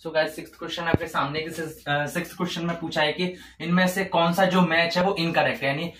So guys sixth question आपके सामने के सिक्स्थ क्वेश्चन में पूछा है कि इनमें से कौन सा जो मैच है वो इनकरेक्ट है, यानी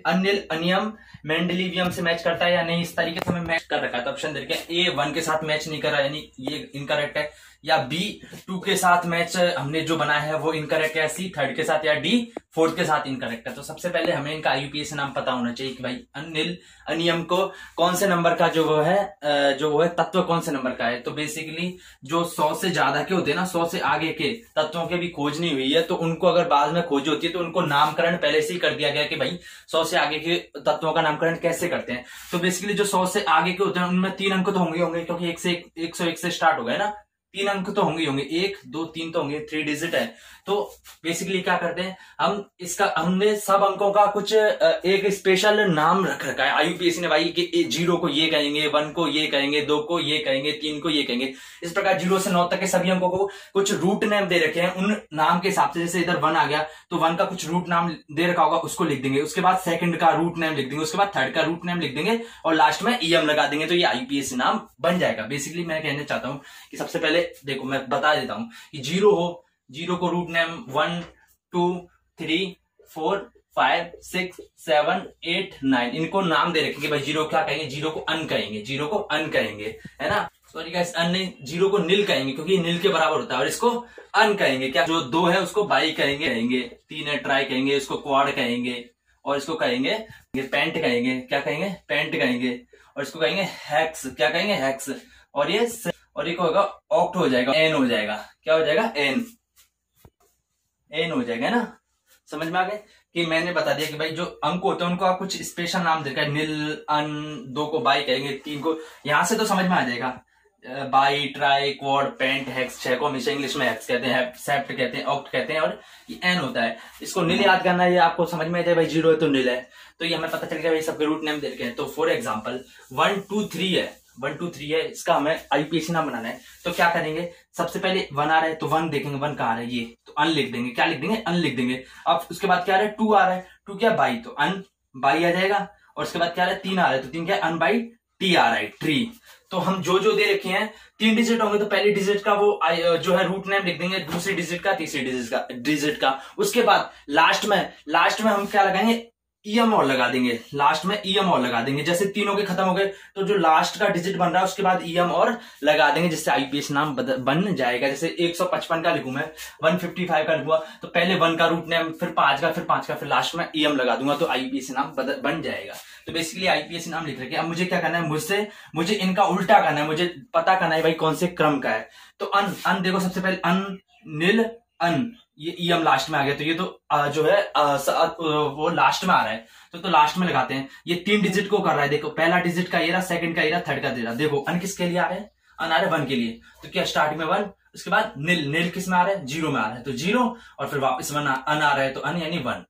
अनिल अनियम मेंडलीवियम से मैच करता है या नहीं, इस तरीके से हमें मैच कर रखा है। तो ऑप्शन दे रखे हैं ए 1 के साथ मैच नहीं कर रहा यानी ये इनकरेक्ट है, या बी 2 के साथ मैच हमने जो बनाया है वो इनकरेक्ट है, सी 3rd के साथ, या डी 4th के साथ इनकरेक्ट है। तो सबसे पहले हमें इनका आईयूपीएसी नाम पता होना चाहिए कि भाई अनिल अनियम को कौन से नंबर का जो वो है तत्व कौन से नंबर का है। तो बेसिकली जो 100 से ज्यादा के होते हैं ना, 100 से आगे के तत्वों के भी खोज नहीं हुई है, तो उनको अगर बाद में खोज होती है तो उनको नामकरण पहले से ही कर दिया गया कि भाई 100 से आगे के तत्वों का नामकरण कैसे करते हैं। तो बेसिकली जो 100 से आगे के होते हैं उनमें 3 अंक तो होंगे क्योंकि 101 से स्टार्ट हो गए ना, 3 अंक तो होंगे 1 2 3 तो होंगे, 3 डिजिट है। तो बेसिकली क्या करते हैं हमने सब अंकों का कुछ एक स्पेशल नाम रख रखा है आईयूपीएसी ने भाई कि 0 को ये कहेंगे, 1 को ये कहेंगे, 2 को ये कहेंगे, 3 को ये कहेंगे। इस प्रकार 0 से 9 तक के सभी अंकों को कुछ रूट नेम दे रखे हैं उन नाम के हिसाब से। जैसे इधर 1 आ गया तो 1 का कुछ रूट नाम दे रखा होगा, उसको लिख देंगे। उसके बाद 2nd का रूट नेम लिख देंगे, उसके बाद 3rd का रूट नेम लिख देंगे और लास्ट में ईएम लगा देंगे, तो ये आईयूपीएसी नाम बन जाएगा। बेसिकली मैं कहना चाहता हूं कि सबसे पहले देखो मैं बता देता हूं कि 0 को रूट नेम 1 2 3 4 5 6 7 8 9 इनको नाम दे रखेंगे भाई। 0 क्या कहेंगे, 0 को अन कहेंगे, 0 को अन कहेंगे, है ना। सॉरी गाइस, अन नहीं, 0 को नील कहेंगे क्योंकि नील के बराबर होता है, और इसको अन कहेंगे। क्या जो 2 है उसको बाई कहेंगे, 3 है ट्राई कहेंगे, इसको क्वाड कहेंगे, और इसको कहेंगे पेंट कहेंगे। क्या कहेंगे, पेंट कहेंगे। और इसको कहेंगे हैक्स। क्या कहेंगे, हैक्स। और ये होगा ऑक्ट हो जाएगा, एन हो जाएगा। क्या हो जाएगा, एन हो जाएगा ना। समझ में आ गए कि मैंने बता दिया कि भाई जो अंक होते हैं उनको आप कुछ स्पेशल नाम देकर है। नील, अन, 2 को बाई कहेंगे, 3 को, यहां से तो समझ में आ जाएगा। Bi, tri, quad, pent, hex, 6 को हमेशा इंग्लिश में हेक्स कहते हैं, सेप्ट कहते हैं, ऑक्ट कहते हैं, और ये एन होता है। इसको नील याद करना है, ये आपको समझ में आ जाए भाई 0 है तो नील है, तो ये हमें पता चल गया भाई सबके रूट नेम दे रखे हैं। तो फॉर एग्जाम्पल 1 2 3 है, 1 2 3 है, इसका हमें आईयूपीएसी नाम बनाना है। तो क्या करेंगे, सबसे पहले 1 आ रहा है तो 1 देखेंगे, 1 कहाँ आ रहा है, ये तो अन लिख देंगे। क्या लिख देंगे, अन लिख देंगे। अब उसके बाद क्या आ रहा है, 2 आ रहा है, 2 क्या, बाई, तो अन बाई आ जाएगा। और उसके बाद क्या आ रहा है, 3 आ रहा है, तो 3 क्या, अन बाई टी आ रहा है, ट्री। तो हम जो दे रखे हैं 3 डिजिट होंगे तो पहली डिजिट का वो जो है रूट नेम लिख देंगे, दूसरी डिजिट का, तीसरी डिजिट का। उसके बाद लास्ट में हम क्या लगाएंगे, ईएम और लगा देंगे। लास्ट में ईएम और लगा देंगे। जैसे तीनों के खत्म हो गए तो जो लास्ट का डिजिट बन रहा है उसके बाद ईएम और लगा देंगे, जिससे आईयूपीएसी नाम बन जाएगा। जैसे 155 का लिखूं मैं, 155 का लिखूंगा तो पहले 1 का रूट नेम, फिर 5 का, फिर लास्ट में ईएम लगा दूंगा, तो आईयूपीएसी नाम बन जाएगा। तो बेसिकली आईयूपीएसी नाम लिख रखे। अब मुझे क्या करना है, मुझे इनका उल्टा करना है, मुझे पता करना है भाई कौन से क्रम का है। तो अन देखो, सबसे पहले अन, नील, अन, ये ईएम लास्ट में आ गया, तो ये तो जो है वो लास्ट में आ रहा है, तो लास्ट में लगाते हैं। ये 3 डिजिट को कर रहा है, देखो पहला डिजिट का ये रहा, 2nd का ये रहा, 3rd का दे रहा। देखो अन किसके लिए आ रहा है, अन आ रहा है 1 के लिए, तो क्या स्टार्ट में 1, उसके बाद नील किस में आ रहा है, 0 में आ रहा है, तो 0, और फिर वापस 1 अन आ रहा है, तो अन यानी 1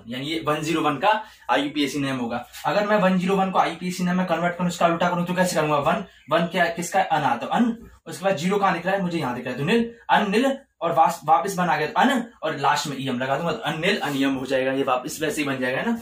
यानी ये 101 का आईयूपीएसी नेम होगा। अगर मैं 101 को आईयूपीएसी नेम में कन्वर्ट करूं, उसका उल्टा करूं, तो कैसे करूंगा, 1 क्या किसका, अन आ, तो अन, उसके बाद 0 कहां दिख रहा है, मुझे यहां दिख रहा है, तो नील, अन, नील, और वापस 1 आ गया तो अन, और लास्ट में ईएम लगा दूंगा, तो अन नील अन ईएम हो जाएगा। ये वापस वैसे ही बन जाएगा ना।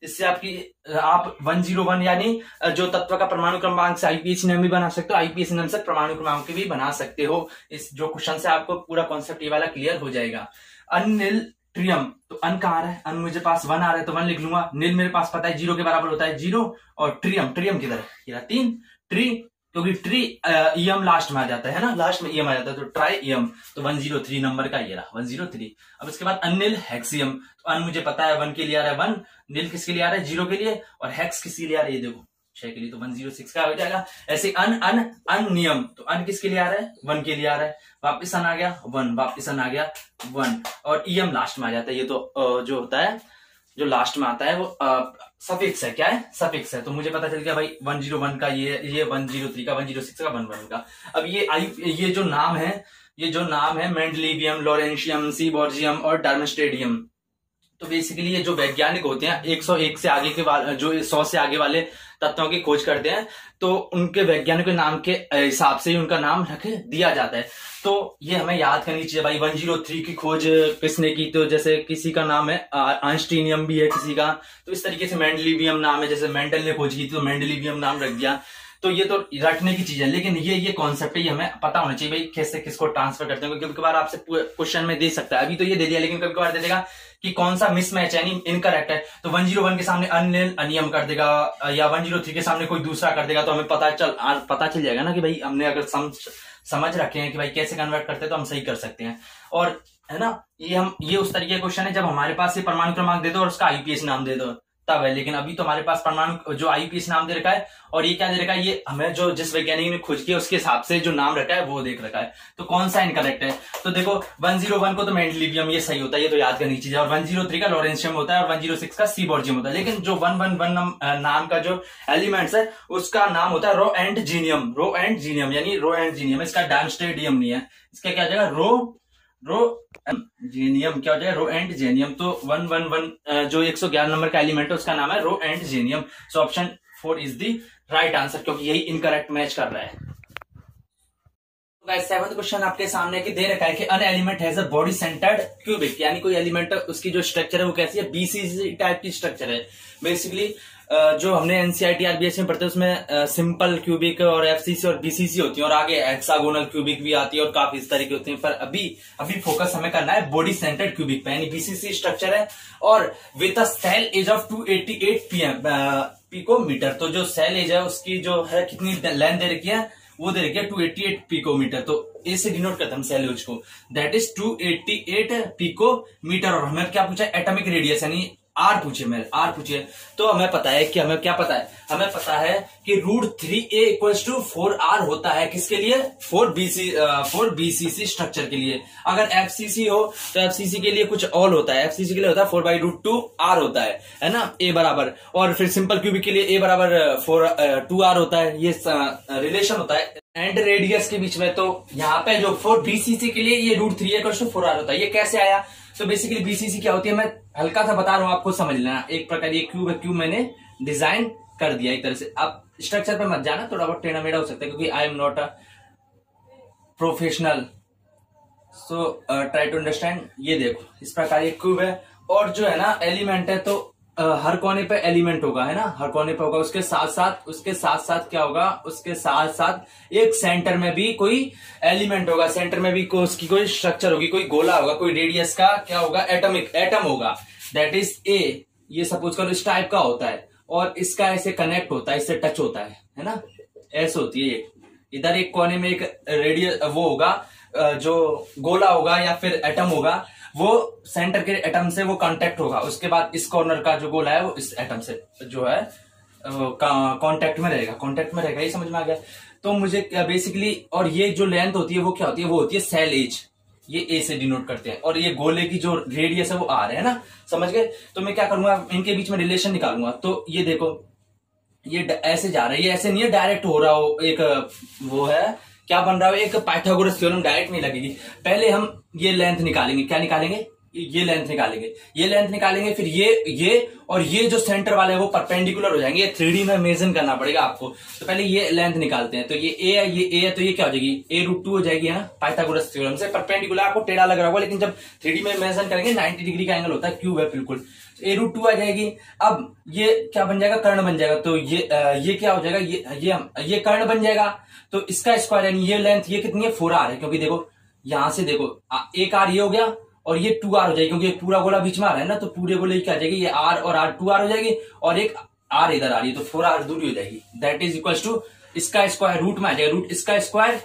इससे आप 101 यानी जो तत्व का परमाणु क्रमांक से आईयूपीएसी नाम भी बना सकते हो, आईयूपीएसी नाम से परमाणु क्रमांक भी बना सकते हो। इस जो क्वेश्चन से आपको पूरा कॉन्सेप्ट ये वाला क्लियर हो जाएगा। अनिल ट्रियम, तो अन कहाँ आ रहा है, अन मुझे पास 1 आ रहा है तो 1 लिख लूंगा। नील मेरे पास पता है 0 के बराबर होता है 0, और ट्रियम किधर है, 3 ट्री, क्योंकि ट्री ईएम लास्ट में आ जाता है ना, लास्ट में ईएम आ जाता है, तो ट्राई ईएम, तो 103 नंबर का ये रहा, 103। अब इसके बाद अनिल हेक्सियम, तो अन मुझे पता है 1 के लिए आ रहा है 1, नील किसके लिए आ रहा है 0 के लिए, और हेक्स किसके लिए आ रहा है, ये देखो 6 के लिए, तो 106 का हो जाएगा। ऐसे अन नियम, तो अन किसके लिए आ रहा है, 1 के लिए आ रहा है, वापिस अन आ गया 1, वापिस अन आ गया 1, और ईएम लास्ट में आ जाता है। ये तो जो होता है, जो लास्ट में आता है वो सफिक्स है। क्या है, सफिक्स है। तो मुझे पता चल गया भाई 101 का ये 103 का, 106 का, 111 का। अब ये जो नाम है मेंडलीवियम, लॉरेंशियम, सीबोर्जियम और डार्मस्टेडियम, तो बेसिकली ये जो वैज्ञानिक होते हैं 101 से आगे के जो 100 से आगे वाले तत्वों की खोज करते हैं, तो उनके वैज्ञानिक नाम के हिसाब से ही उनका नाम रख दिया जाता है। तो ये हमें याद करनी चाहिए भाई। 103 की खोज किसने की, तो जैसे किसी का नाम है आइंस्टीनियम भी है किसी का, तो इस तरीके से मेंडलीवियम नाम है, जैसे मेंडल ने खोज की तो मेंडलीवियम नाम रख दिया। तो ये तो रटने की चीज है, लेकिन ये कॉन्सेप्ट है, ये हमें पता होना चाहिए भाई कैसे किसको ट्रांसफर करते हैं, क्योंकि कभी बार आपसे क्वेश्चन में दे सकता है, अभी तो ये दे दिया लेकिन कभी कभार दे देगा कि कौन सा मिसमैच है, यानी इनकरेक्ट है, तो 101 के सामने अनिल अनियम कर देगा, या 103 के सामने कोई दूसरा कर देगा, तो हमें पता चल जाएगा ना कि भाई हमने अगर समझ रखे हैं कि भाई कैसे कन्वर्ट करते हैं तो हम सही कर सकते हैं। और है ना, ये उस तरीके का क्वेश्चन है जब हमारे पास ये परमाणु क्रमांक दे दो और उसका आईपीएस नाम दे दो तब है, लेकिन अभी तो हमारे पास परमाणु जो आईपीएस नाम दे रखा है और ये क्या दे रखा है, ये हमें जो जिस वैज्ञानिक ने खोज किया उसके हिसाब से जो नाम रखा है वो देख रखा है। तो कौन सा इनकरेक्ट है, तो देखो 101 को तो मेंडलीवियम ये सही होता है, ये तो याद करनी चीज है, और 103 का लॉरेंशियम होता है और 106 का सीबोर्जियम होता है, लेकिन जो 111 नाम का जो एलिमेंट्स है उसका नाम होता है रो एंड जीनियम, यानी रो एंड जीनियम, इसका डांस्टेडियम नहीं है, इसका क्या जाएगा रो जेनियम, क्या हो जाएगा रो एंड जेनियम। तो 111 जो 111 नंबर का एलिमेंट है उसका नाम है roentgenium. So option 4 is the right answer, क्योंकि यही इनकरेक्ट मैच कर रहा है। सेवंथ क्वेश्चन आपके सामने की दे रखा है कि an element has a body centred cubic, यानी कोई एलिमेंट उसकी जो स्ट्रक्चर है वो कैसी है, बीसीसी टाइप की स्ट्रक्चर है। बेसिकली जो हमने एनसीईआरटी आरबीएस में पढ़ते हैं उसमें सिंपल क्यूबिक और एफसीसी और बीसीसी होती है, और आगे हेक्सागोनल क्यूबिक भी आती है और काफी इस तरह की होती है, पर अभी फोकस हमें करना है बॉडी सेंटर्ड क्यूबिक पे, यानी बीसीसी स्ट्रक्चर है और with a cell edge of 288 picometre. तो जो सेल एज है उसकी जो है कितनी लेंथ दे रखी है, वो दे रखी है 288 पिकोमीटर। तो ए से डिनोट करते हैं हम सेल एज को, दैट इज 288 पिकोमीटर। और हमें क्या पूछा, एटॉमिक रेडियस यानी आर पूछिए। तो हमें पता है कि हमें क्या पता है, हमें पता है कि √3a = 4r होता है, किसके लिए, 4bcc स्ट्रक्चर के लिए। अगर fcc हो तो fcc के लिए कुछ और होता है, fcc के लिए होता है 4/√2r होता है ना, a बराबर, और फिर सिंपल क्यूबिक के लिए a बराबर 2r होता है, ये रिलेशन होता है एंड रेडियस के बीच में। तो यहाँ पे जो 4bcc के लिए ये √3a = 4r होता है, ये कैसे आया, तो बेसिकली बीसीसी क्या होती है, मैं हल्का सा बता रहा हूं आपको समझ लेना। एक प्रकार ये क्यूब है, क्यूब मैंने डिजाइन कर दिया एक तरह से। अब स्ट्रक्चर पे मत जाना, थोड़ा बहुत टेढ़ा मेढ़ा हो सकता है क्योंकि I am not a professional, so try to understand. ये देखो इस प्रकार ये क्यूब है और जो है ना एलिमेंट है, तो हर कोने पे एलिमेंट होगा, है ना, हर कोने पे होगा। उसके साथ साथ क्या होगा, उसके साथ साथ एक सेंटर में भी कोई एलिमेंट होगा, सेंटर में भी उसकी कोई स्ट्रक्चर होगी, कोई गोला होगा, कोई रेडियस का क्या होगा, एटम होगा, दैट इज ए। ये सपोज करो इस टाइप का होता है और इसका ऐसे कनेक्ट होता है, इससे टच होता है ना, ऐसे होती है। इधर एक कोने में एक रेडियस वो होगा, जो गोला होगा या फिर एटम होगा, वो सेंटर के एटम से वो कांटेक्ट होगा, उसके बाद इस कॉर्नर का जो गोला है वो इस एटम से जो है कांटेक्ट में रहेगा, ये समझ में आ गया। तो मुझे बेसिकली, और ये जो लेंथ होती है वो क्या होती है, वो होती है सेल एज, ये ए से डिनोट करते हैं, और ये गोले की जो रेडियस है वो आर है ना, समझ गए। तो मैं क्या करूंगा, इनके बीच में रिलेशन निकालूंगा। तो ये देखो ये ऐसे जा रहा है, ये ऐसे नहीं है डायरेक्ट हो रहा हो, एक वो है क्या बन रहा है, एक पाइथागोरस थ्योरम डायरेक्ट नहीं लगेगी। पहले हम ये लेंथ निकालेंगे, क्या निकालेंगे, ये लेंथ निकालेंगे, फिर ये और ये जो सेंटर वाले है वो परपेंडिकुलर हो जाएंगे। ये 3D में मेजर करना पड़ेगा आपको। तो पहले ये लेंथ निकालते हैं, तो ये ए है, तो ये क्या हो जाएगी, a√2 हो जाएगी, है ना, पाइथागोरस थ्योरम से। परपेंडिकुलर आपको टेढ़ा लग रहा होगा, लेकिन जब 3D में मेजर करेंगे 90 डिग्री का एंगल होता है, क्यूब है बिल्कुल, a√2 आ जाएगी। अब ये क्या बन जाएगा, कर्ण बन जाएगा। तो ये क्या हो जाएगा, ये कर्ण बन जाएगा। तो इसका स्क्वायर यानी ये लेंथ, ये कितनी है, 4r है, क्योंकि देखो यहां से देखो एक r ये हो गया और ये 2r हो जाएगी, क्योंकि पूरा गोला बीच में आ रहा है ना, तो पूरे गोले की क्या आ जाएगी, ये r और r 2r हो जाएगी, और एक r इधर आ रही है, तो 4r दूरी हो जाएगी। दैट इज इक्वल टू इसका स्क्वायर रूट में आ जाएगा, रूट इसका स्क्वायर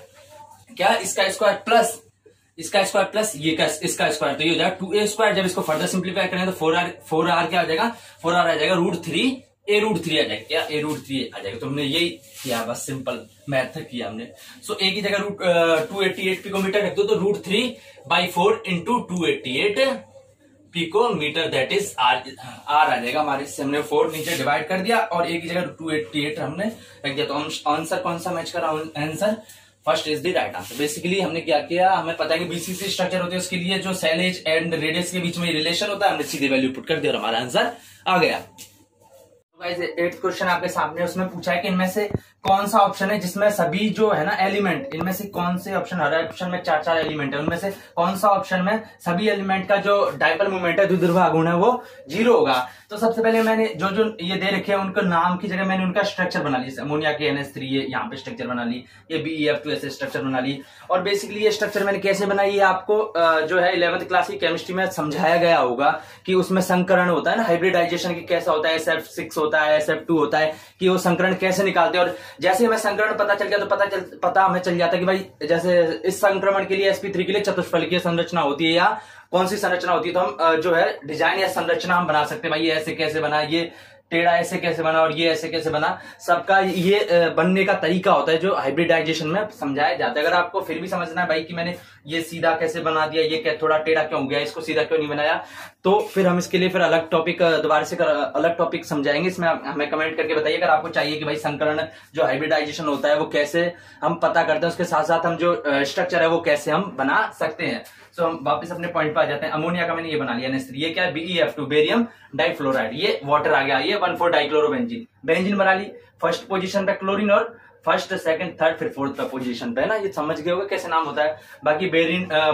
क्या, इसका स्क्वायर प्लस ये का इसका स्क्वायर, तो ये हो जाएगा 2a²। जब इसको फर्दर सिंप्लीफाई करें तो 4r क्या आ जाएगा, 4r आ जाएगा √3 a√3 आ जाएगा, क्या a√3 आ जाएगा। तो हमने यही किया, बस सिंपल मैथ किया हमने। सो a की जगह 288 पिकोमीटर रख दो, तो √3/4 × 288 पिकोमीटर, दैट इज r आ जाएगा हमारे से। हमने 4 नीचे डिवाइड कर दिया और a की जगह 288 हमने रख दिया। तो आंसर कौन सा मैच कर रहा हूं, answer first is the right answer. Basically हमने क्या किया, हमें पता है कि बीसीसी स्ट्रक्चर होती है, उसके लिए जो सेल एज एंड रेडियस के बीच में रिलेशन होता है, हमने सीधे वैल्यू पुट कर दिया और हमारा आंसर आ गया। गाइस 8th क्वेश्चन आपके सामने, उसमें पूछा है कि इनमें से कौन सा ऑप्शन है जिसमें सभी जो है ना एलिमेंट, इनमें से कौन से ऑप्शन, हर ऑप्शन में 4-4 एलिमेंट है, उनमें से कौन सा ऑप्शन में सभी एलिमेंट का जो डाइपोल मोमेंट है, द्विध्रुव आघूर्ण है, वो 0 होगा। तो सबसे पहले मैंने जो जो ये दे रखे हैं उनका नाम की जगह मैंने उनका स्ट्रक्चर बना ली। अमोनिया के NH3 यहाँ पे स्ट्रक्चर बना ली, ये BeF2 ऐसे स्ट्रक्चर बना ली। और बेसिकली ये स्ट्रक्चर मैंने कैसे बनाई, ये आपको जो है 11th क्लास की केमिस्ट्री में समझाया गया होगा कि उसमें संकरण होता है ना, हाइब्रिडाइजेशन की कैसा होता है, SF6 होता है, SF2 होता है, कि वो संकरण कैसे निकालते हैं। और जैसे हमें संकरण पता चल गया तो पता हमें चल जाता है कि भाई जैसे इस संक्रमण के लिए sp3 के लिए चतुष्फलकीय संरचना होती है या कौन सी संरचना होती है, तो हम जो है डिजाइन या संरचना हम बना सकते हैं। भाई ये ऐसे कैसे बना, ये टेढ़ा ऐसे कैसे बना और ये ऐसे कैसे बना, सबका ये बनने का तरीका होता है जो हाइब्रिडाइजेशन में समझाया जाता है। अगर आपको फिर भी समझना है भाई कि मैंने ये सीधा कैसे बना दिया, ये क्या थोड़ा टेढ़ा क्यों हो गया, इसको सीधा क्यों नहीं बनाया, तो फिर हम इसके लिए फिर अलग टॉपिक दोबारा से अलग टॉपिक समझाएंगे। इसमें हमें कमेंट करके बताइए अगर आपको चाहिए कि भाई संकरण जो हाइब्रिडाइजेशन होता है वो कैसे हम पता करते हैं, उसके साथ साथ हम जो स्ट्रक्चर है वो कैसे हम बना सकते हैं। तो हम वापस अपने पॉइंट पर आ जाते हैं। अमोनिया का मैंने ये बना लिया NH3, ये क्या है BeF2 बेरियम डाइफ्लोराइड, ये वाटर आ गया, ये 1,4 डाइक्लोरोबेंजीन, बेंजीन बना ली, फर्स्ट पोजीशन पे क्लोरीन और फर्स्ट सेकंड थर्ड फिर फोर्थ पे पोजीशन पे है ना, ये समझ गए होगा कैसे नाम होता है। बाकी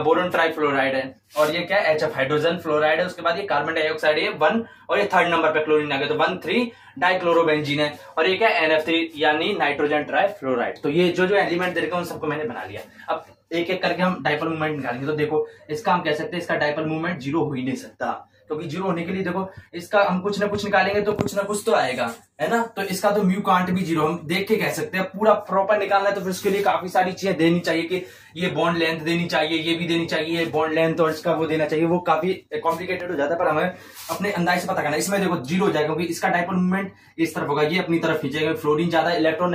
बोरोन ट्राइफ्लोराइड है, और ये क्या है HF हाइड्रोजन फ्लोराइड है। उसके बाद ये कार्बन डाइऑक्साइड है 1, और ये थर्ड नंबर पे क्लोरीन आ गया, तो 1,3 डाइक्लोरोबेंजीन है। और ये क्या NF3 यानी नाइट्रोजन ट्राइफ्लोराइड। तो ये जो जो एलिमेंट दे रखे हैं उन सबको मैंने बना लिया। अब एक एक करके हम डाइपोल मूवमेंट निकालेंगे। तो देखो इसका हम कह सकते हैं इसका डाइपोल मूवमेंट 0 हो ही नहीं सकता, क्योंकि 0 होने के लिए देखो इसका हम कुछ ना कुछ निकालेंगे तो कुछ ना कुछ तो आएगा, है ना। तो इसका तो म्यू कांट भी 0 हम देख के कह सकते हैं। पूरा प्रॉपर निकालना है तो फिर उसके लिए काफी सारी चीजें देनी चाहिए कि ये बॉन्ड लेंथ देनी चाहिए, ये भी देनी चाहिए बॉन्ड लेंथ, और इसका वो देना चाहिए, वो काफी कॉम्प्लिकेटेड हो जाता है। पर हमें अपने अंदाज से पता करना है। इसमें देखो 0 हो जाएगा क्योंकि इसका डाइपोल मूवमेंट इस तरफ होगा, ये अपनी तरफ खींचेगा, फ्लोरीन ज्यादा इलेक्ट्रॉन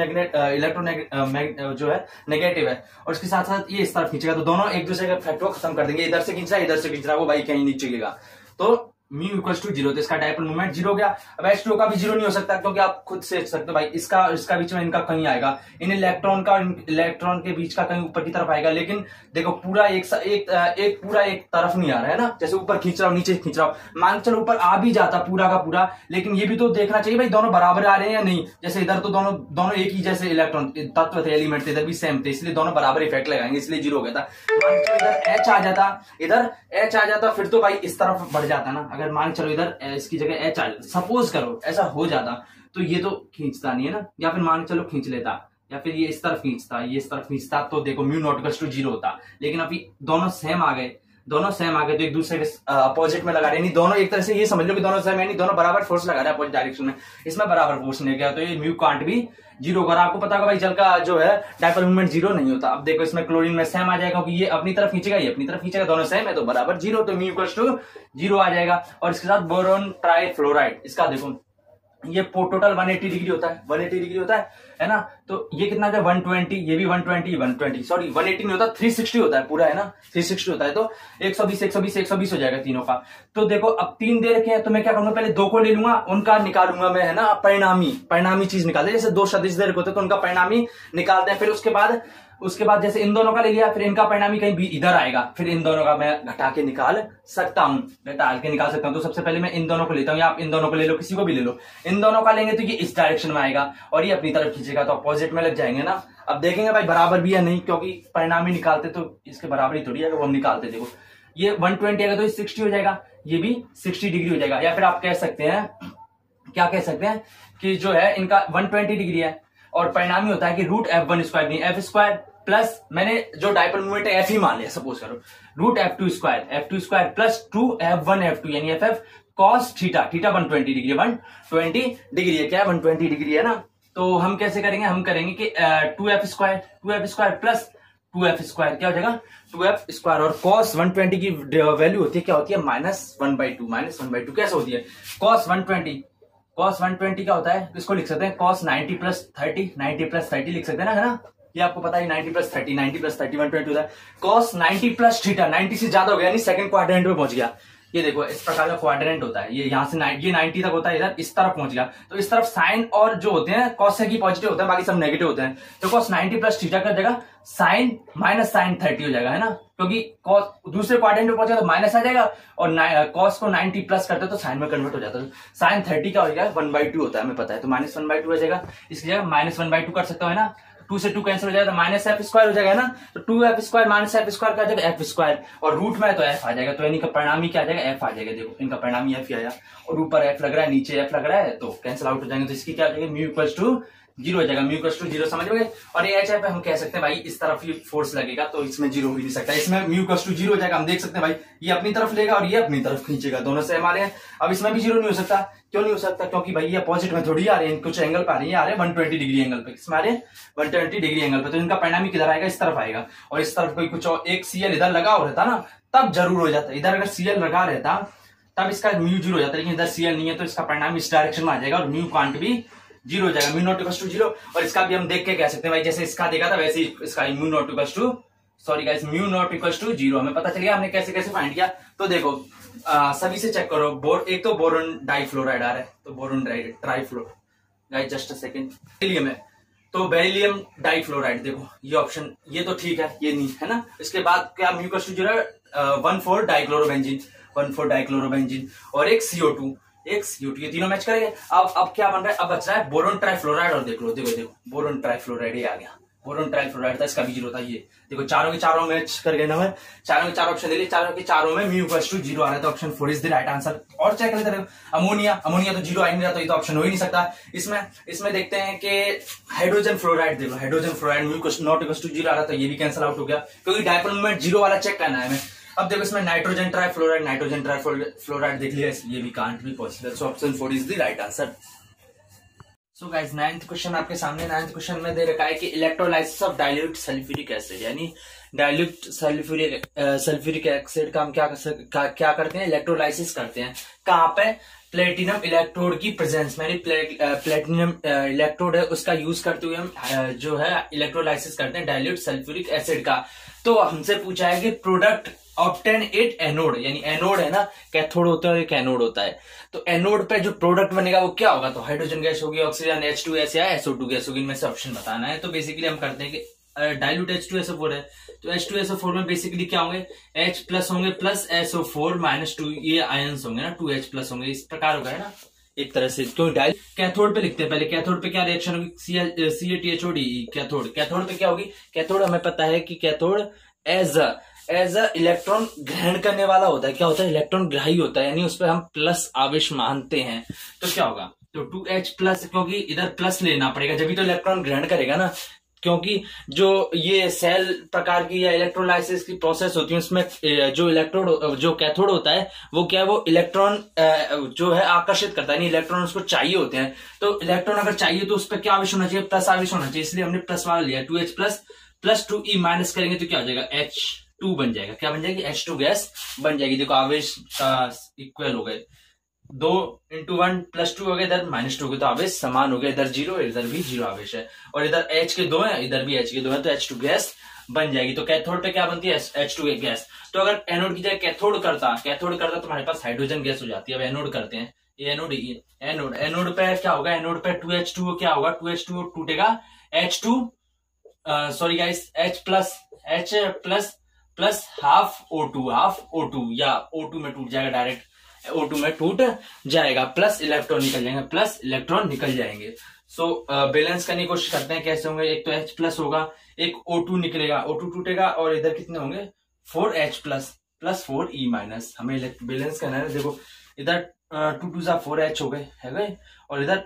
जो है नेगेटिव है, और इसके साथ साथ ये इस तरफ खींचेगा, तो दोनों एक दूसरे के इफेक्ट को खत्म कर देंगे। इधर से खींच रहा है, इधर से खींच रहा है, वो भाई कहीं नीचे गिरेगा, तो म्यू इक्वल टू 0, तो इसका डाइपोल मूवमेंट 0 हो गया। अब H2O का भी 0 नहीं हो सकता, क्योंकि आप खुद से सकते हो भाई इसका बीच में इनका कहीं आएगा, इन इलेक्ट्रॉन का इलेक्ट्रॉन के बीच का कहीं ऊपर की तरफ आएगा। लेकिन देखो पूरा एक पूरा एक तरफ नहीं आ रहा है ना, जैसे ऊपर खींच रहा हूं नीचे खींच रहा हूं, मान चलो ऊपर आ भी जाता पूरा का पूरा, लेकिन ये भी तो देखना चाहिए भाई दोनों बराबर आ रहे हैं या नहीं। जैसे इधर तो दोनों एक ही जैसे इलेक्ट्रॉन तत्व थे, एलिमेंट थे, इधर भी सेम थे, इसलिए दोनों बराबर इफेक्ट लगाएंगे, इसलिए 0 हो गया था। मान चलो इधर H आ जाता, फिर तो भाई इस तरफ बढ़ जाता ना। अगर मान चलो इधर इसकी जगह H आ, सपोज करो ऐसा हो जाता, तो ये तो खींचता नहीं है ना, या फिर मान चलो खींच लेता, या फिर ये इस तरफ खींचता, ये इस तरफ खींचता, तो देखो म्यू नॉट इक्वल टू 0 होता। लेकिन अभी दोनों सेम आ गए, तो एक दूसरे के अपोजिट में लगा रहे, नहीं दोनों एक तरह से ये समझ लो कि दोनों सेम है, नहीं दोनों बराबर फोर्स लगा रहे हैं अपोजिट डायरेक्शन में, इसमें बराबर फोर्स नहीं गया, तो ये म्यू कांट भी 0 होगा। आपको पता होगा भाई जल का जो है डाइपोल मूवमेंट 0 नहीं होता। अब देखो इसमें क्लोरीन में सेम आ जाएगा, क्योंकि ये अपनी तरफ खींचेगा, ये अपनी तरफ खींचेगा, दोनों सेम है तो बराबर 0, तो म्यू इक्वल टू 0 आ जाएगा। और इसके साथ बोरोन ट्राइफ्लोराइड, इसका देखो ये टोटल 180 डिग्री होता है, 180 डिग्री होता है ना। तो ये कितना है 120, ये भी 120 सॉरी 180 नहीं होता, 360 होता है पूरा, है ना 360 होता है, तो 120 हो जाएगा तीनों का। तो देखो अब 3 दे रखे हैं, तो मैं क्या करूंगा पहले 2 को ले लूंगा, उनका निकालूंगा मैं, है ना। परिणामी चीज निकालते हैं, जैसे 2 सदिश दे रखे होते हैं तो उनका परिणामी निकालते हैं। फिर उसके बाद जैसे इन दोनों का ले लिया, फिर इनका परिणामी कहीं भी इधर आएगा, फिर इन दोनों का मैं घटा के निकाल सकता हूं, तो सबसे पहले मैं इन दोनों को लेता हूं, या आप इन दोनों को ले लो, किसी को भी ले लो। इन दोनों का लेंगे तो ये इस डायरेक्शन में आएगा और ये अपनी तरफ खींचेगा, तो अपोजिट में लग जाएंगे ना। अब देखेंगे भाई बराबर भी है नहीं, क्योंकि परिणामी निकालते तो इसके बराबर ही थोड़ी है, वो हम निकालते। देखो ये 120 आएगा तो ये 60 हो जाएगा, ये भी 60 डिग्री हो जाएगा। या फिर आप कह सकते हैं कि जो है इनका 120 डिग्री है, और परिणामी होता है कि √F1² नहीं F² प्लस, मैंने जो डाइपोल मूवमेंट है F ही मान लिया, सपोज करो √F2² प्लस 2F1F2 यानी FF cos theta 120 degree, 120 degree है, क्या है 120 डिग्री है ना। तो हम कैसे करेंगे, हम करेंगे कि 2F² प्लस 2F² क्या हो जाएगा 2F², और cos 120 की वैल्यू होती है क्या होती है -1/2 कैसे होती है। cos 120 क्या होता है, इसको लिख सकते हैं cos 90 + 30 लिख सकते हैं ना, है ना। ये आपको पता है 90 + 30 120 होता है। cos 90 + थीटा, 90 से ज्यादा हो गया यानी सेकंड क्वाड्रेंट में पहुंच गया, ये देखो इस प्रकार का क्वाड्रेंट होता है, ये यहाँ से ये 90 तक होता है, इधर इस तरफ पहुंच गया तो इस तरफ साइन और जो होते हैं कॉस की पॉजिटिव होता है, बाकी सब नेगेटिव होते हैं। तो कॉस 90 प्लस थीटा कर देगा साइन माइनस साइन 30 हो जाएगा, है ना, क्योंकि कॉस दूसरे क्वाड्रेंट में पहुंचा तो माइनस आ जाएगा और कॉस को 90 प्लस करते तो साइन में कन्वर्ट हो जाता है। साइन 30 का हो जाएगा 1/2 होता है, हमें पता है, तो -1/2 हो जाएगा। इसकी जगह -1/2 कर सकते हो, है ना, 2 से 2 कैंसिल हो जाएगा तो -f² हो जाएगा ना, तो 2f² माइनस f² का जाएगा f² और रूट में तो f आ जाएगा, तो इनका परिणाम ही क्या आ जाएगा, f आ जाएगा। देखो इनका परिणाम ही f ही आया और ऊपर f लग रहा है, नीचे f लग रहा है, तो कैंसिल आउट हो जाएंगे। तो इसकी क्या हो जाएगा, μ 0 हो जाएगा, μ 0 समझ गए। और ये HF हम कह सकते हैं भाई इस तरफ ही फोर्स लगेगा तो इसमें 0 हो ही नहीं सकता, इसमें μ 0 हो जाएगा। हम देख सकते हैं भाई ये अपनी तरफ लेगा और ये अपनी तरफ खींचेगा, दोनों से हमारे हैं। अब इसमें भी 0 नहीं हो सकता, क्यों नहीं हो सकता, क्योंकि भाई ये अपोजिट में थोड़ी आ रहे हैं, कुछ एंगल पर आ रही है, आ रहे हैं 120 डिग्री एंगल पे, इसमें आ रहे हैं 120 डिग्री एंगल पे, तो इनका परिणाम किधर आएगा, इस तरफ आएगा। और इस तरफ कोई कुछ और एक CL इधर लगा हो रहता ना तब जरूर हो जाता, इधर अगर CL लगा रहता तब इसका μ 0 हो जाता, लेकिन इधर CL नहीं है तो इसका परिणाम इस डायरेक्शन में आ जाएगा और μ कांट भी 0 हो जाएगा, μ ≠ 0। और इसका भी हम देख के कह सकते हैं भाई, जैसे इसका देखा था वैसे ही इसका μ ≠ सॉरी गाइस μ ≠ 0 हमें पता चल गया, हमने कैसे कैसे फाइंड किया। तो देखो सभी से चेक करो, एक तो बोरोन डाइफ्लोराइड आ रहा है, तो boron trifluoride guys, just a second, beryllium है तो बेरिलियम डाइफ्लोराइड, देखो ये ऑप्शन, ये तो ठीक है, ये नहीं है ना। इसके बाद क्या μ = 0 है, 1,4 डाइक्लोरोबेंजीन, 1,4 डाइक्लोरोबेंजीन और एक CO2, ये तीनों मैच करेंगे। अब क्या बन रहा है, अब बच रहा है बोरोन ट्राइफ्लोराइड, और देखो बोरोन ट्राइफ्लोराइड ये आ गया, बोरोन ट्राइफ्लोराइड था, इसका भी 0 था। ये देखो चारों के चारों मैच कर गए ना, मैं चारों के चारों ऑप्शन ले लिए, चारों के चारों में μ = 0 आ रहा है, तो option 4 is the right answer. और चेक लेते रहो, अमोनिया तो 0 आ ही नहीं रहा, तो ये तो ऑप्शन हो ही नहीं सकता। इसमें देखते हैं कि हाइड्रोजन फ्लोराइड, देखो हाइड्रोजन फ्लोराइड μ ≠ 0 आ रहा, तो ये भी कैंसिल आउट हो गया, क्योंकि डायपोल मोमेंट 0 वाला चेक करना है हमें। अब देखो इसमें नाइट्रोजन ट्राइफ्लोराइड देख लिया, ये भी can't be possible, so option 4 is the right answer. So guys 9th question आपके सामने, 9th क्वेश्चन में दे रखा है कि electrolysis of dilute sulphuric acid, यानी डाइल्यूट सल्फ्यूरिक एसिड का हम क्या करते हैं, इलेक्ट्रोलाइसिस करते हैं। कहाँ पे, प्लेटिनम इलेक्ट्रोड की प्रेजेंस में, प्लेटिनम इलेक्ट्रोड है उसका यूज करते हुए हम जो है इलेक्ट्रोलाइसिस करते हैं डाइल्यूट सल्फ्यूरिक एसिड का। तो हमसे पूछा है कि प्रोडक्ट ऑब्टेन इट एनोड, यानी एनोड है ना, कैथोड होता है और एक एनोड होता है, तो एनोड पे जो प्रोडक्ट बनेगा वो क्या होगा, तो हाइड्रोजन गैस होगी, ऑक्सीजन H2S या SO2 गैस होगी, इनमें से ऑप्शन बताना है। तो बेसिकली हम करते हैं कि डाइल्यूट H2SO4 है, तो H2SO4 में बेसिकली क्या होंगे, H+ होंगे प्लस SO4 -2, ये आयंस होंगे ना, 2H+ होंगे, इस प्रकार होगा, है ना, एक तरह से। तो डाइल्यूट कैथोड पे लिखते हैं, पहले कैथोड पे क्या रिएक्शन होगी, CaTHOD, कैथोड पे क्या होगी, कैथोड हमें पता है कि कैथोड एज अ इलेक्ट्रॉन ग्रहण करने वाला होता है, क्या होता है, इलेक्ट्रॉन ग्राही होता है, यानी उस पर हम प्लस आवेश मानते हैं, तो क्या होगा, तो 2H+, क्योंकि इधर प्लस लेना पड़ेगा जब भी तो इलेक्ट्रॉन ग्रहण करेगा ना, क्योंकि जो ये सेल प्रकार की या इलेक्ट्रोलाइसिस की प्रोसेस होती है उसमें जो कैथोड होता है वो क्या है, वो इलेक्ट्रॉन जो है आकर्षित करता है, नहीं इलेक्ट्रॉन उसको चाहिए होते हैं, तो इलेक्ट्रॉन अगर चाहिए तो उस पर क्या आवेश होना चाहिए, प्लस आवेश होना चाहिए, इसलिए हमने प्लस वाला लिया, 2H+ प्लस 2E माइनस करेंगे तो क्या हो जाएगा, H2 बन जाएगा, क्या बन जाएगी, H2 गैस बन जाएगी। देखो आवेश इक्वल हो गए, 2 × 1 + 2 हो गए, इधर -2 हो गए, तो आवेश समान हो गए, इधर 0 इधर भी 0 आवेश है, और इधर H के 2 है, इधर भी H के 2 है, तो H2 गैस बन जाएगी। तो कैथोड पे क्या बनती है, H2 गैस। तो अगर एनोड की जगह कैथोड करता तो हमारे पास हाइड्रोजन गैस हो जाती है। अब एनोड करते हैं, ये एनोड पे क्या होगा, एनोड पे 2H2 क्या होगा, 2H2 टूटेगा, H2 sorry guys, H+ plus half O2 या O2 में टूट जाएगा, डायरेक्ट O2 में टूट जाएगा, प्लस इलेक्ट्रॉन निकल जाएंगे। सो बैलेंस करने की कोशिश करते हैं, कैसे होंगे, एक तो H+ होगा, एक O2 निकलेगा, O2 टूटेगा, और इधर कितने होंगे, 4H+ प्लस 4E-, हमें बैलेंस करना है। देखो इधर 2 × 4H हो गए, है गए, और इधर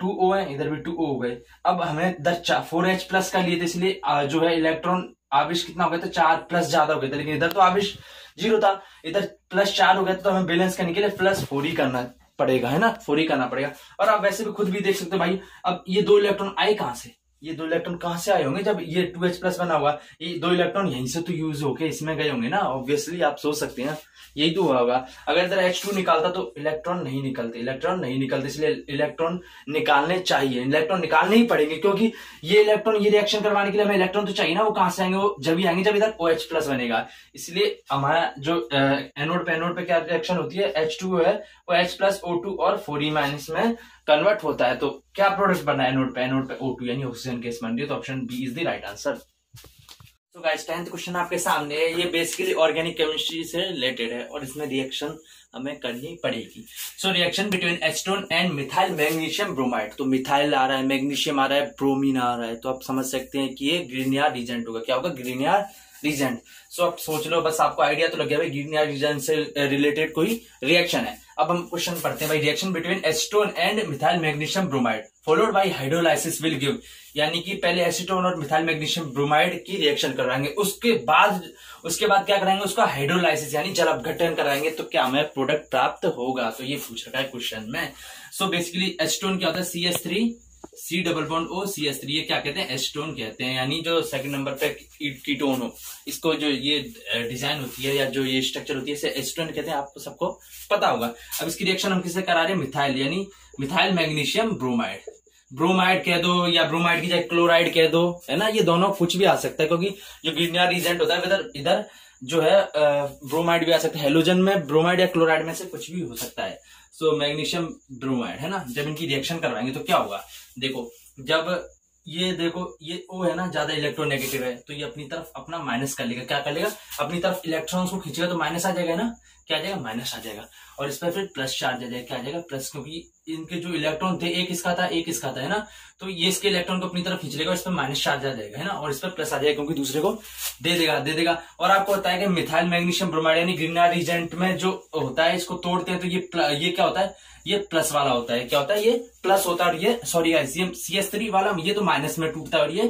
2O है, इधर भी 2O हो गए। अब हमें इधर 4H+ का लिए थे, इसलिए जो है इलेक्ट्रॉन आवेश कितना हो गया, तो 4+ ज्यादा हो गया था, लेकिन इधर तो आवेश 0 था, इधर +4 हो गया, तो हमें बैलेंस करने के लिए +4 ही करना पड़ेगा, है ना, 4 ही करना पड़ेगा। और आप वैसे भी खुद भी देख सकते हो भाई, अब ये 2 इलेक्ट्रॉन आए कहां से, ये 2 इलेक्ट्रॉन कहां से आए होंगे जब ये 2H प्लस बना हुआ, ये 2 इलेक्ट्रॉन यहीं से तो यूज होके इसमें गए होंगे ना, ऑब्वियसली आप सोच सकते हैं यही तो हुआ होगा। अगर इधर H2 निकालता तो इलेक्ट्रॉन नहीं निकलते, इसलिए इलेक्ट्रॉन निकालने चाहिए, इलेक्ट्रॉन निकालने ही पड़ेंगे, क्योंकि ये इलेक्ट्रॉन ये रिएक्शन करवाने के लिए हमें इलेक्ट्रॉन तो चाहिए ना, वो कहां से आएंगे, वो जब भी आएंगे जब इधर OH प्लस बनेगा। इसलिए हमारा जो एनोड पे क्या रिएक्शन होती है, H2 है वो H प्लस O2 और 4E माइनस में कन्वर्ट होता है। तो क्या प्रोडक्ट बना है एनोड पे O2 यानी ऑक्सीजन गैस बन रही है, तो option B is the right answer. तो गाइस 10th क्वेश्चन आपके सामने है, ये बेसिकली ऑर्गेनिक केमिस्ट्री से रिलेटेड है और इसमें रिएक्शन हमें करनी पड़ेगी। So reaction between acetone and methyl magnesium bromide, तो मिथाइल आ रहा है, मैग्नीशियम आ रहा है, ब्रोमीन आ रहा है, तो आप समझ सकते हैं कि ये ग्रीनियर रीजेंट होगा। क्या होगा, ग्रीनियर रीजेंट। सो आप सोच लो, बस आपको आइडिया तो लग गया भाई ग्रीनियर रीजेंट से रिलेटेड कोई रिएक्शन है। अब हम क्वेश्चन पढ़ते हैं भाई, reaction between acetone and methyl magnesium bromide followed by hydrolysis will give, यानी कि पहले एसीटोन और मिथाइल मैग्नीशियम ब्रोमाइड की रिएक्शन करवाएंगे, उसके बाद क्या कराएंगे, उसका हाइड्रोलाइसिस यानी जल अपघटन कराएंगे, तो क्या हमें प्रोडक्ट प्राप्त होगा। तो ये पूछ रखा है क्वेश्चन में। सो बेसिकली एसीटोन क्या होता है, CH3 C double bond O CH3, ये क्या कहते हैं, एसीटोन कहते हैं, यानी जो सेकंड नंबर पे कीटोन हो, इसको जो ये डिजाइन होती है या जो ये स्ट्रक्चर होती है इसे एसीटोन कहते हैं, आपको सबको पता होगा। अब इसकी रिएक्शन हम किससे करा रहे हैं, मिथाइल यानी मिथाइल मैग्नीशियम ब्रोमाइड, ब्रोमाइड कह दो या ब्रोमाइड की जगह क्लोराइड कह दो, है ना, ये दोनों कुछ भी आ सकता है, क्योंकि जो ग्रीनियर रीजेंट होता है इधर जो है ब्रोमाइड भी आ सकता है, हेलोजन में ब्रोमाइड या क्लोराइड में से कुछ भी हो सकता है। सो मैग्नीशियम ब्रोमाइड है ना, जब इनकी रिएक्शन करवाएंगे तो क्या होगा, देखो जब ये O है ना, ज्यादा इलेक्ट्रोनेगेटिव है, तो ये अपनी तरफ अपना माइनस कर लेगा, क्या कर लेगा, अपनी तरफ इलेक्ट्रॉन्स को खींचेगा, तो माइनस आ जाएगा ना, क्या आ जाएगा, माइनस आ जाएगा, और इस पर फिर प्लस चार्ज आ जाएगा, क्या आ जाएगा, प्लस, क्योंकि इनके जो इलेक्ट्रॉन थे एक इसका था एक इसका था, है ना, तो ये इसके इलेक्ट्रॉन को अपनी तरफ खींच लेगा, इस पर माइनस चार्ज आ जाएगा, है ना, और इस पर प्लस आ जाएगा, क्योंकि दूसरे को दे देगा। और आपको बताया कि मिथाइल मैग्नीशियम ब्रोमाइड यानी ग्रीनियर रीजेंट में जो होता है, इसको तोड़ते हैं तो ये क्या होता है, ये प्लस वाला होता है, क्या होता है, ये प्लस होता है, और ये सॉरी गाइस, ये CH3 वाला ये तो माइनस में टूटता है और ये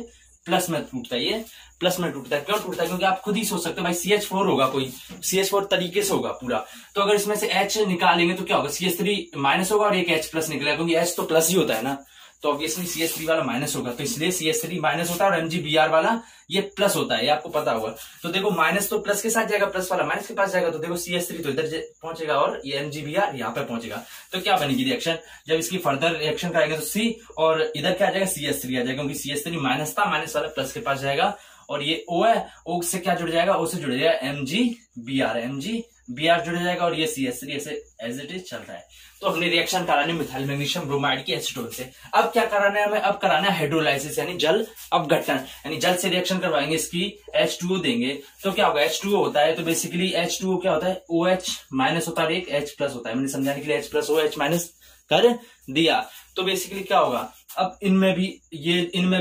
प्लस में टूटता है, ये प्लस में टूटता है। क्यों टूटता है, क्योंकि आप खुद ही सोच सकते हो भाई CH4 होगा, कोई CH4 तरीके से होगा पूरा, तो अगर इसमें से H निकालेंगे तो क्या होगा, CH3 माइनस होगा और एक H प्लस निकलेगा, क्योंकि H तो प्लस ही होता है ना, तो ऑब्वियसली CH3 वाला माइनस होगा, तो इसलिए CH3 माइनस होता है और MgBr वाला ये प्लस होता है, ये आपको पता होगा। तो देखो माइनस तो प्लस के साथ जाएगा, प्लस वाला माइनस के पास जाएगा, तो देखो CH3 तो इधर पहुंचेगा और ये MgBr यहाँ पे पहुंचेगा, तो क्या बनेगी रिएक्शन, जब इसकी फर्दर रिएक्शन कराएंगे तो C और इधर क्या आ जाएगा, CH3 आ जाएगा, क्योंकि CH3 माइनस था, माइनस वाला प्लस के पास जाएगा, और ये O है, O से क्या जुड़ जाएगा, O से जुड़ जाएगा MgBr जुड़ जाएगा, और ये CH3 ऐसे एज इट इज चल रहा है। तो हमने रिएक्शन करानी मिथाइल मैग्नीशियम ब्रोमाइड की एसीटोन से। अब क्या कराना है हमें, अब कराना है हाइड्रोलाइसिस यानी जल अपघटन, यानी जल से रिएक्शन करवाएंगे, इसकी H2O देंगे, तो क्या होगा, H2O होता है, तो बेसिकली H2O क्या होता है, OH माइनस होता है और एक H प्लस होता है, मैंने समझाने के लिए H प्लस OH माइनस कर दिया। तो बेसिकली क्या होगा, अब इनमें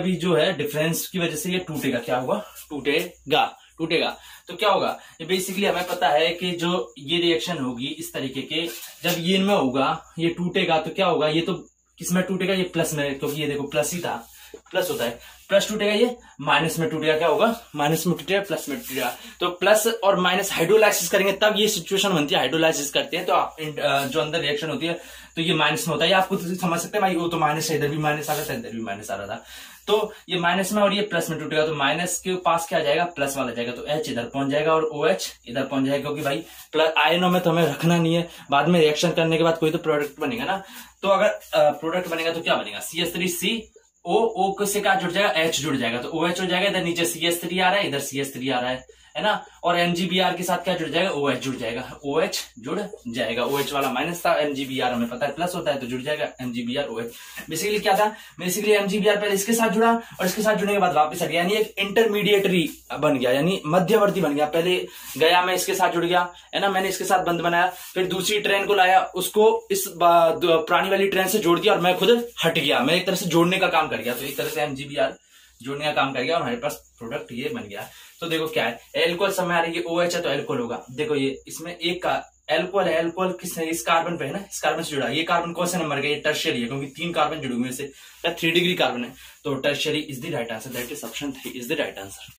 भी जो है डिफरेंस की वजह से ये टूटेगा, क्या होगा, टूटेगा। तो क्या होगा, ये बेसिकली हमें पता है कि जो ये रिएक्शन होगी इस तरीके के, जब ये इनमें होगा ये टूटेगा, तो क्या होगा, ये तो किसमें टूटेगा, ये प्लस में, क्योंकि ये देखो प्लस ही था, प्लस होता है, प्लस टूटेगा, ये माइनस में टूटेगा, क्या होगा, माइनस में टूटेगा, प्लस में टूटेगा। तो प्लस और माइनस हाइड्रोलाइसिस करेंगे तब ये सिचुएशन बनती है, हाइड्रोलाइसिस करते हैं तो जो अंदर रिएक्शन होती है तो ये माइनस में होता है, ये आपको तो समझ सकते हैं भाई, वो तो माइनस है, इधर भी माइनस आ रहा था, इधर भी माइनस आ रहा था, तो ये माइनस में और ये प्लस में टूटेगा, तो माइनस के पास क्या जाएगा, प्लस वाला जाएगा, तो H इधर पहुंच जाएगा और OH इधर पहुंच जाएगा, क्योंकि भाई प्लस आयनों में तो हमें रखना नहीं है, बाद में रिएक्शन करने के बाद कोई तो प्रोडक्ट बनेगा ना, तो अगर प्रोडक्ट बनेगा तो क्या बनेगा, CH3C O से क्या जुड़ जाएगा, H जुड़ जाएगा, तो OH हो जाएगा, इधर नीचे CH3 आ रहा है, इधर CH3 आ रहा है ना, और MgBr के साथ क्या जुड़ जाएगा, OH जुड़ जाएगा, OH जुड़ जाएगा, OH वाला माइनस था, MgBr हमें पता है प्लस होता है, तो जुड़ जाएगा MgBr OH। बेसिकली क्या था, बेसिकली MgBr पहले इसके साथ जुड़ा और इसके साथ जुड़ने के बाद वापस हट गया, यानी एक इंटरमीडिएटरी बन गया, यानी मध्यवर्ती बन गया, पहले गया मैं इसके साथ जुड़ गया, है ना, मैंने इसके साथ बंद बनाया, फिर दूसरी ट्रेन को लाया, उसको इस पुरानी वाली ट्रेन से जोड़ दिया और मैं खुद हट गया, मैं एक तरह से जोड़ने का काम कर गया, तो एक तरह से MgBr जोड़ने का काम कर गया और हमारे पास प्रोडक्ट ये बन गया। तो देखो क्या है, एल्कोहल समय आ रही है, OH है तो एल्कोहल होगा, देखो ये इसमें एक का एल्कोहल है, एल्कोहल किसने, इस कार्बन पे है ना, इस कार्बन से जुड़ा, ये कार्बन कौन से नंबर का, ये टर्शियरी है, क्योंकि 3 कार्बन जुड़े हुए से 3 डिग्री कार्बन है, तो tertiary is the right answer, that is option 3 is the right answer.